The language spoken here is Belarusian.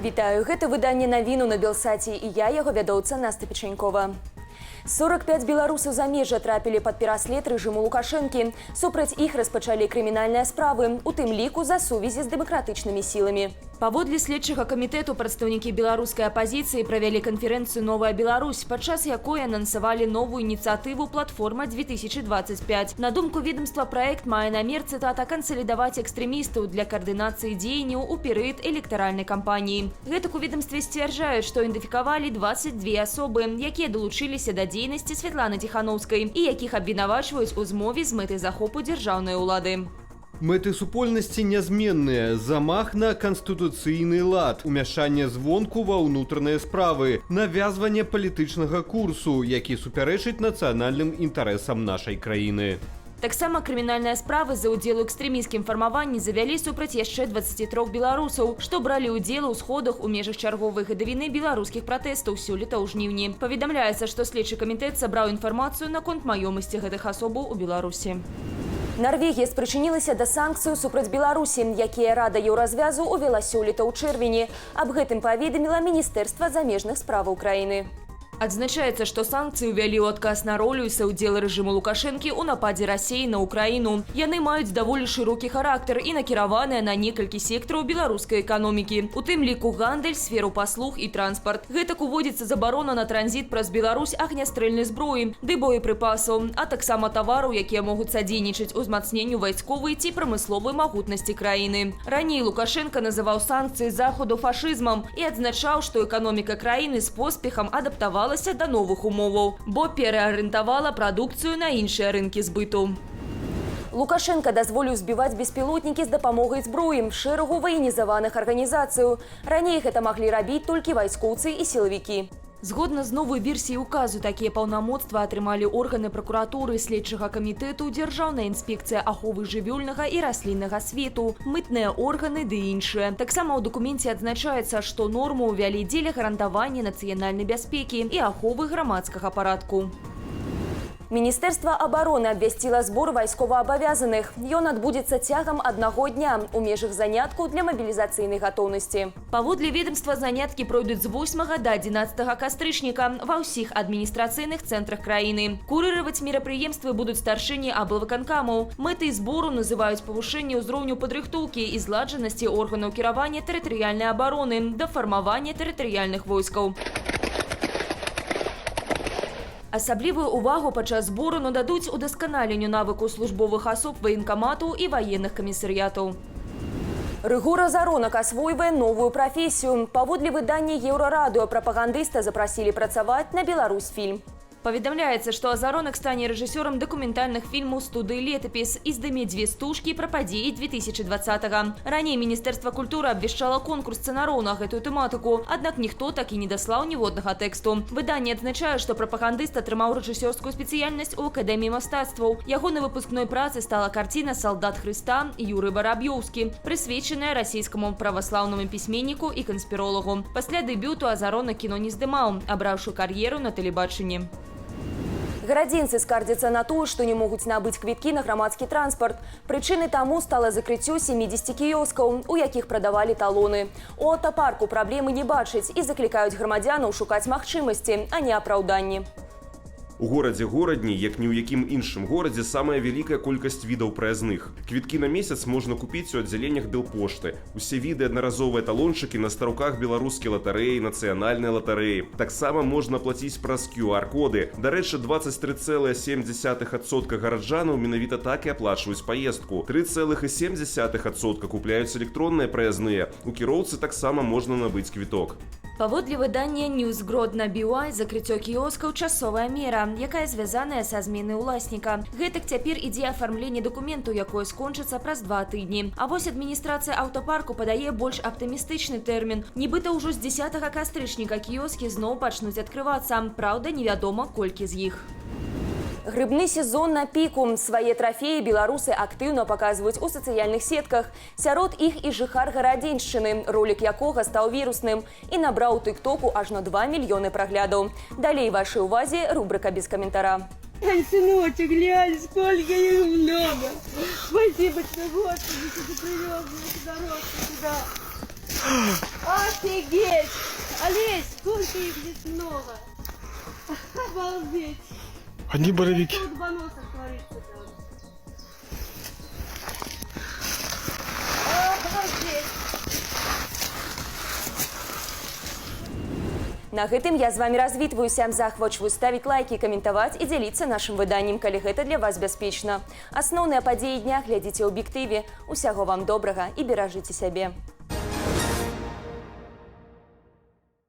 Вітаю, гэта выданне навіну на Белсаце і я, яго вядоўца Настя Печанькова. 45 беларусаў замежжа трапілі пад пераслед рэжыму Лукашэнкі. Супраць іх распачалі крымінальныя справы, у тым ліку за сувязі з дэмакратычнымі сіламі. Паводле следчага камітэту прадстаўнікі беларускай апазіцыі правялі канферэнцыю «Новая Беларусь», падчас якой анансавалі новую ініцыятыву «Платформа-2025». На думку ведомства, праект мае намер, цытата, «кансалідаваць экстрэмістаў для каардынацыі дзеянняў у перыяд электаральнай кампаніі». Гэтак у ведомстве сцвярджаюць, што ідэнтыфікавалі 22 асобы, якія далучыліся да дзейнасці Святланы Тихановскай і якіх абвінавачваюць у змове з мэтай захопу дзяржаўнай улады. Мэты супольнасці нязменныя: замах на канстытуцыйны лад, умяшанне звонку ва ўнутраныя справы, навязванне палітычнага курсу, які супярэчыць нацыянальным інтарэсам нашай краіны. Таксама крымінальныя справы за ўдзел у экстрэмісцкім фармаванні завялі супраць яшчэ 23 беларусаў, што бралі ўдзел у сходах у межах чарговай гадавіны беларускіх пратэстаў сёлета ў жніўні. Паведамляецца, што следчы камітэт сабраў інфармацыю наконт маёмасці гэтых асобаў у Беларусі. Норвегія спрычынілася да санкцыяў супраць Беларусі, якія Рада Еўразвязу увяла сёлета ў чэрвені. Аб гэтым паведаміла Міністэрства замежных справаў краіны. Адзначаецца, што санкцыі ўвялі ў адказ на ролю і саўдзел рэжыму Лукашэнкі ў нападзе Расіі на Украіну. Яны маюць даволі шырокі характар і накіраваныя на некалькі сектараў беларускай эканомікі, у тым ліку гандаль, сферу паслуг і транспарт. Гэтак уводзіцца забарона на транзіт праз Беларусь агнястрэльнай зброі ды боепрыпасаў, а таксама тавараў, якія могуць садзейнічаць узмацненню вайсковай ці прамысловай магутнасці краіны. Раней Лукашенко называў санкцыі захаду фашызмам і адзначаў, што эканоміка краіны з поспехам адаптавала да новых умоваў, бо пераарыентавала прадукцыю на іншыя рынкі збыту. Лукашенко дазволіў збіваць беспілотнікі з дапамогай зброі шэрагу ваенізаваных арганізацыяў. Раней гэта маглі рабіць толькі вайскоўцы і сілавікі. Згодна з новай версіяй указу, такія паўнамоцтва атрымалі органы пракуратуры, следчага камітэту, Дзяржаўная інспекцыя аховы жывёльнага і расліннага свету, мытныя органы ды іншыя. Таксама ў дакуменце адзначаецца, што норму ўвялі дзеля гарантавання нацыянальнай бяспекі і аховы грамадскага парадку. Міністэрства абароны абвясціла збор вайсковаабавязаных. Ён адбудзецца цягам аднаго дня у межах заняткаў для мабілізацыйнай гатоўнасці. Паводле ведомства, заняткі пройдуць з 8 да 11 кастрычніка ва ўсіх адміністрацыйных цэнтрах краіны. Курыраваць мерапрыемствы будуць старшыні аблвыканкамаў. Мэтай збору называюць павышэнне ўзроўню падрыхтоўкі і зладжанасці органаў кіравання тэрытарыяльнай абароны да фармавання тэрытарыяльных войскаў. Асаблівую увагу падчас збору нададуць удасканаленню навыку службовых асоб ваенкаматаў і ваенных камісарыятаў. Рыгор Азаронак асвойвае новую прафесію. Паводле выдання Еўрарадыё прапагандыста запрасілі працаваць на Беларусьфільм. Паведамляецца, што Азаронак стане рэжысёрам дакументальных фільмаў студыі «Летапіс» і здыме 2 стужкі пра падзеі 2020-го. Раней Міністэрства культуры абвяшчала конкурс сцэнараў на гэтую тэматыку, аднак ніхто так і не даслаў ніводнага тэксту. Выданне адзначае, што прапагандыст атрымаў рэжысёрскую спецыяльнасць у Акадэміі мастацтваў. Ягонай выпускной працы стала карціна «Салдат Хрыста» Юры Бараб'ёўскі, прысвечаная расійскаму праваслаўнаму пісьменніку і канспіролагу. Пасля дэбюту Азаронак кіно не здымаў, абраўшы кар'еру на тэлебачанні. Гарадзенцы скардзяцца на тое, што не могуць набыць квіткі на грамадскі транспарт. Прычынай таму стала закрыццё 70 кіёскаў, у якіх прадавалі талоны. У аўтапарку праблемы не бачаць і заклікаюць грамадзянаў шукаць магчымасці, а не апраўданні. У горадзе Горадні, як ні ў якім іншым горадзе, самая вялікая колькасць відаў праязных. Квіткі на месяц можна купіць у аддзяленнях Белпошты. Усе віды аднаразовыя талончыкі на старуках беларускай латарэі, нацыянальнай латарэі. Таксама можна плаціць праз QR-коды. Дарэчы, 23,7% гараджанаў менавіта так і аплачваюць паездку. 3,7% купляюць электронныя праязныя. У кіроўцы таксама можна набыць квіток. Паводле выдання Newsgrod.by закрыццё кіёскаў часовая мера, якая звязаная са зменай уласніка. Гэтак цяпер ідзе афармленне дакументу, якое скончыцца праз 2 тыдні. А вось адміністрацыя аўтапарку падае больш аптымістычны тэрмін. Нібыта ўжо з 10 кастрычніка кіёскі зноў пачнуць адкрывацца, праўда, невядома, колькі з іх. Грыбны сезон на піку. Свае трафеі беларусы актыўна паказваюць у сацыяльных сетках. Сярод іх і жыхар Гарадзеншчыны, ролік якога стаў вірусным і набраў у тык-току ажно 2 мільёны праглядаў. Далей вашай увазе рубрика без каментара. Сыночек, глянь, сколько их много. Спасибо тебе, Господи, что ты привез меня сюда. Офигеть! Олесь, сколько их здесь много! Обалдеть! Одни боровики. Тут два носа творится там. Обалдеть! На гэтым я з вами развітваюся. Захвочваю ставіць лайки, каментаваць і дзяліцца нашым выданнем, калі гэта для вас бяспечна. Асноўныя падзеі дня глядзіце ў аб'ектыве. Усяго вам добрага і беражыце сябе.